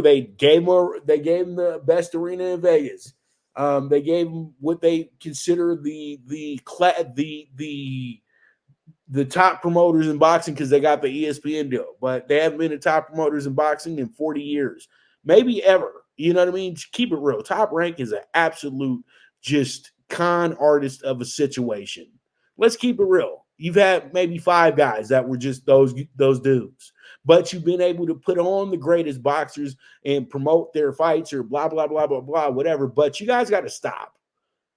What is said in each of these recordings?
Shakur, they gave him the best arena in Vegas. They gave him what they consider the top promoters in boxing because they got the ESPN deal, but they haven't been the top promoters in boxing in 40 years, maybe ever. You know what I mean? Keep it real. Top Rank is an absolute just con artist of a situation. Let's keep it real. You've had maybe 5 guys that were just those dudes, but you've been able to put on the greatest boxers and promote their fights or blah, blah, blah, blah, blah, whatever. But you guys got to stop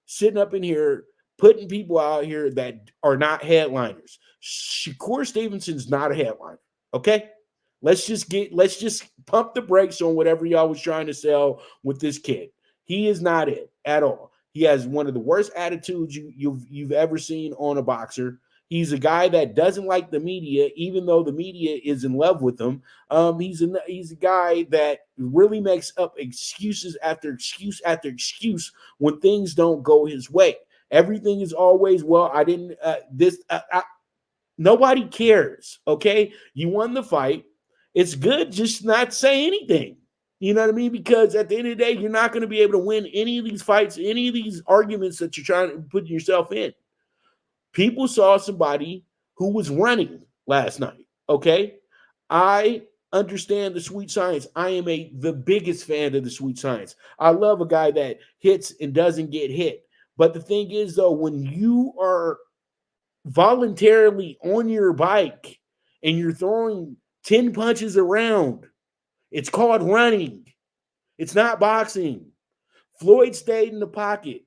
sitting up in here putting people out here that are not headliners. Shakur Stevenson's not a headliner. Okay. Let's just pump the brakes on whatever y'all was trying to sell with this kid. He is not it at all. He has one of the worst attitudes you've ever seen on a boxer. He's a guy that doesn't like the media, even though the media is in love with him. He's a guy that really makes up excuses after excuse after excuse when things don't go his way. Everything is always, well, I didn't nobody cares. Okay, you won the fight. It's good just not say anything. You know what I mean? Because at the end of the day, you're not going to be able to win any of these fights, any of these arguments that you're trying to put yourself in. People saw somebody who was running last night, okay? I understand the sweet science. I am the biggest fan of the sweet science. I love a guy that hits and doesn't get hit. But the thing is, though, when you are voluntarily on your bike and you're throwing 10 punches around, it's called running. It's not boxing. Floyd stayed in the pocket.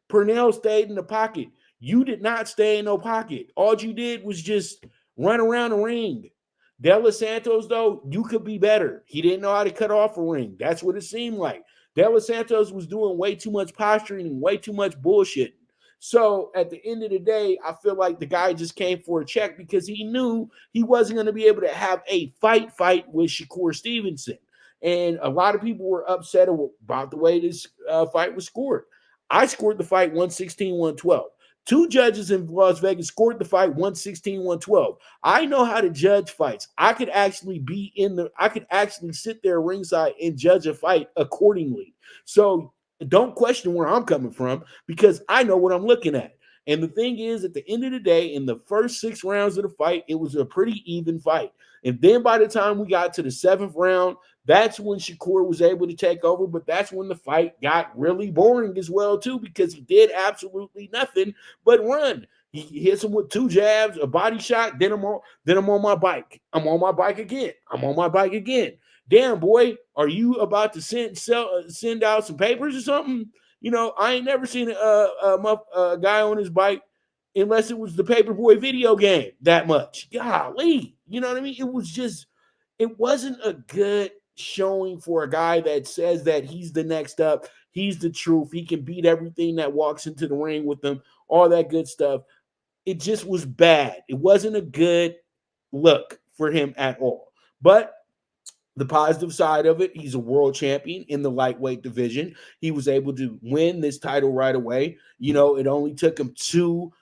Purnell stayed in the pocket. You did not stay in no pocket. All you did was just run around the ring. De Los Santos, though, you could be better. He didn't know how to cut off a ring. That's what it seemed like. De Los Santos was doing way too much posturing and way too much bullshit. So at the end of the day, I feel like the guy just came for a check because he knew he wasn't going to be able to have a fight with Shakur Stevenson. And a lot of people were upset about the way this fight was scored. I scored the fight 116-112. 2 judges in Las Vegas scored the fight 116-112. I know how to judge fights. I could actually sit there ringside and judge a fight accordingly. So don't question where I'm coming from because I know what I'm looking at. And the thing is, at the end of the day, in the first 6 rounds of the fight, it was a pretty even fight. And then by the time we got to the 7th round, that's when Shakur was able to take over. But that's when the fight got really boring as well, too, because he did absolutely nothing but run. He hits him with 2 jabs, a body shot, then I'm on my bike. I'm on my bike again. I'm on my bike again. Damn, boy, are you about to send out some papers or something? You know, I ain't never seen a guy on his bike unless it was the Paperboy video game that much. Golly, you know what I mean? It wasn't a good showing for a guy that says that he's the next up. He's the truth. He can beat everything that walks into the ring with him, all that good stuff. It just was bad. It wasn't a good look for him at all. But the positive side of it, he's a world champion in the lightweight division. He was able to win this title right away. You know, it only took him 2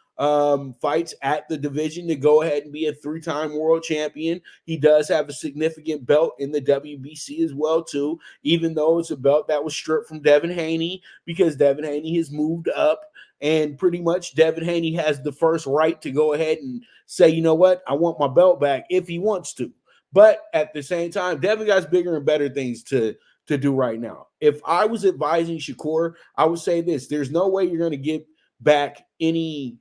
fights at the division to go ahead and be a 3-time world champion. He does have a significant belt in the WBC as well, too, even though it's a belt that was stripped from Devin Haney because Devin Haney has moved up. And pretty much Devin Haney has the first right to go ahead and say, you know what, I want my belt back if he wants to. But at the same time, Devin got bigger and better things to do right now. If I was advising Shakur, I would say this. There's no way you're going to get back any,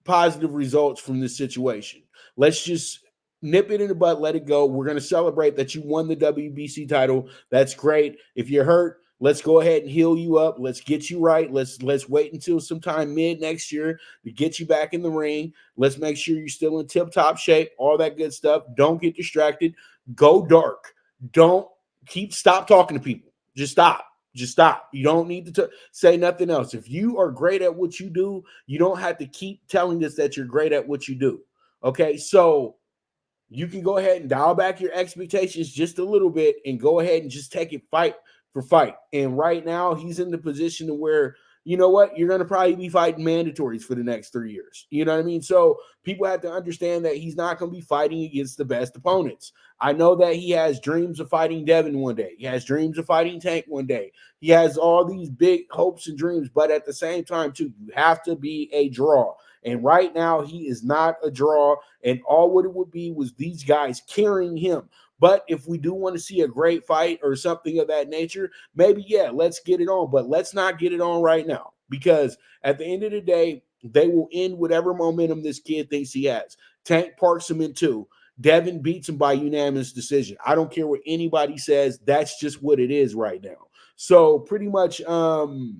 positive results from this situation. Let's just nip it in the bud, let it go. We're going to celebrate that you won the WBC title. That's great. If you're hurt, let's go ahead and heal you up. Let's get you right. Let's wait until sometime mid next year to get you back in the ring. Let's make sure you're still in tip-top shape, all that good stuff. Don't get distracted. Go dark. Stop talking to people. Just stop. You don't need to say nothing else. If you are great at what you do, you don't have to keep telling us that you're great at what you do. Okay, so you can go ahead and dial back your expectations just a little bit and go ahead and just take it fight for fight. And right now, he's in the position to where you know what? You're going to probably be fighting mandatories for the next 3 years. You know what I mean? So people have to understand that he's not going to be fighting against the best opponents. I know that he has dreams of fighting Devin one day. He has dreams of fighting Tank one day. He has all these big hopes and dreams, but at the same time, too, you have to be a draw. And right now, he is not a draw. And all what it would be was these guys carrying him. But if we do want to see a great fight or something of that nature, maybe, yeah, let's get it on. But let's not get it on right now, because at the end of the day, they will end whatever momentum this kid thinks he has. Tank parks him in two. Devin beats him by unanimous decision. I don't care what anybody says. That's just what it is right now. So pretty much, at the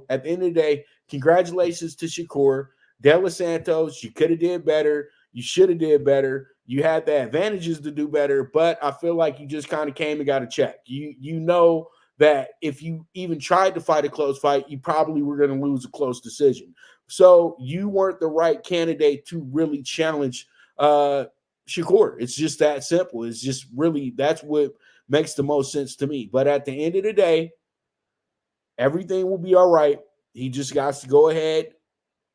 end of the day, congratulations to Shakur. De Los Santos, you could have did better. You should have did better. You had the advantages to do better, but I feel like you just kind of came and got a check. You know that if you even tried to fight a close fight, you probably were going to lose a close decision. So you weren't the right candidate to really challenge Shakur. It's just that simple. It's just really, that's what makes the most sense to me. But at the end of the day, everything will be all right. He just got to go ahead,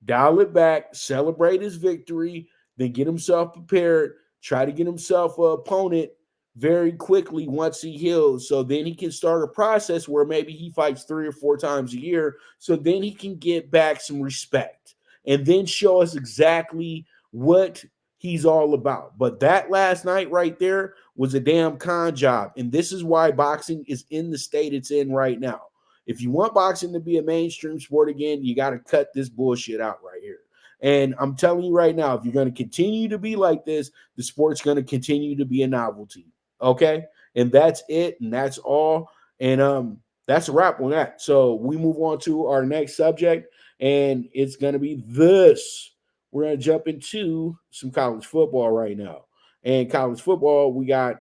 dial it back, celebrate his victory, then get himself prepared, try to get himself an opponent very quickly once he heals. So then he can start a process where maybe he fights 3 or 4 times a year. So then he can get back some respect and then show us exactly what he's all about. But that last night right there was a damn con job. And this is why boxing is in the state it's in right now. If you want boxing to be a mainstream sport again, you got to cut this bullshit out right here. And I'm telling you right now, if you're going to continue to be like this, the sport's going to continue to be a novelty. Okay? And that's it. And that's all. And that's a wrap on that. So we move on to our next subject. And it's going to be this. We're going to jump into some college football right now. And college football, we got